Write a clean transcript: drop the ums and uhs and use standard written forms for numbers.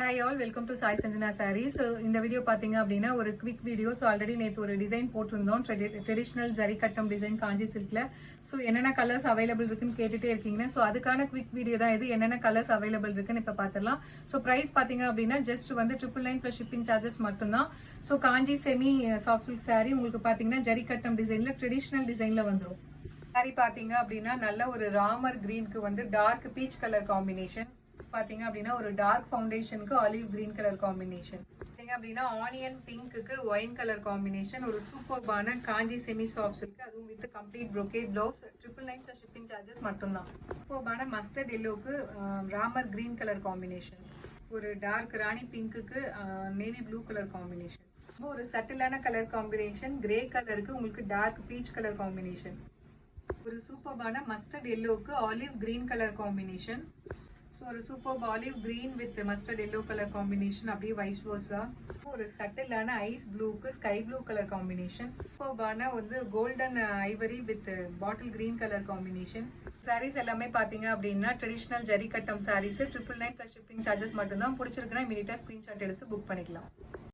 Hi all, welcome to Sai Sanjana Sarees. So இந்த video பாத்தீங்க அப்படின்னா ஒரு குவிக் வீடியோ. ஸோ ஆல்ரெடி நேற்று ஒரு டிசைன் போட்டிருந்தோம், ட்ரெடிஷ்னல் ஜரி கட்டம் டிசைன் காஞ்சி சில்க்ல. ஸோ என்னென்ன கலர்ஸ் அவைலபிள் இருக்குன்னு கேட்டுட்டே இருக்கீங்க. ஸோ அதுக்கான குவிக் வீடியோ தான் இது. என்னென்ன கலர்ஸ் அவைலபிள் இருக்குன்னு இப்போ பார்த்துடலாம். ஸோ ப்ரைஸ் பாத்தீங்க அப்படின்னா ஜஸ்ட் வந்து 999 + ஷிப்பிங் சார்ஜஸ் மட்டும்தான். ஸோ காஞ்சி செமி சாஃப்ட் சில்க் சாரி உங்களுக்கு பாத்தீங்கன்னா ஜரி கட்டம் டிசைன்ல ட்ரெடிஷ்னல் டிசைன்ல வந்துடும். சாரி பாத்தீங்க அப்படின்னா நல்ல ஒரு ராமர் கிரீனுக்கு வந்து டார்க் பீச் கலர் காம்பினேஷன். பாத்தீங்க அப்படின்னா ஒரு டார்க் ஃபவுண்டேஷனுக்கு ஆலிவ் கிரீன் கலர் காம்பினேஷன். பாத்தீங்க அப்படின்னா ஆனியன் பிங்க்குக்கு ஒயின் கலர் காம்பினேஷன். ஒரு சூப்பர்பான காஞ்சி செமி சாஃப்ட் சில்க், அதுவும் with complete brocade blouse. 999 + shipping charges மட்டும்தான். சூப்பர்பான மஸ்டர்ட் எல்லோக்கு ராமர் கிரீன் கலர் காம்பினேஷன். ஒரு டார்க் ராணி பிங்க்குக்கு நேவி ப்ளூ கலர் காம்பினேஷன். ஒரு சட்டிலான கலர் காம்பினேஷன். கிரே கலருக்கு உங்களுக்கு டார்க் பீச் கலர் காம்பினேஷன். ஒரு சூப்பர்பான மஸ்டர்ட் எல்லோக்கு olive green colour combination. So ஒரு super olive green with mustard yellow colour combination, அப்படியே வைஸ் வர்ஸா. ஒரு சட்டிலான ஐஸ் ப்ளூக்கு ஸ்கை ப்ளூ கலர் காம்பினேஷன். சூப்பர்பான வந்து golden ivory with bottle green colour combination. Saris எல்லாமே பாத்தீங்க அப்படின்னா ட்ரெடிஷ்னல் ஜரி கட்டம் சாரீஸ். 999 + ஷிப்பிங் சார்ஜஸ் மட்டும்தான். பிடிச்சிருக்குன்னா இமீடியட்டா ஸ்கிரீன்ஷாட் எடுத்து புக் பண்ணிக்கலாம்.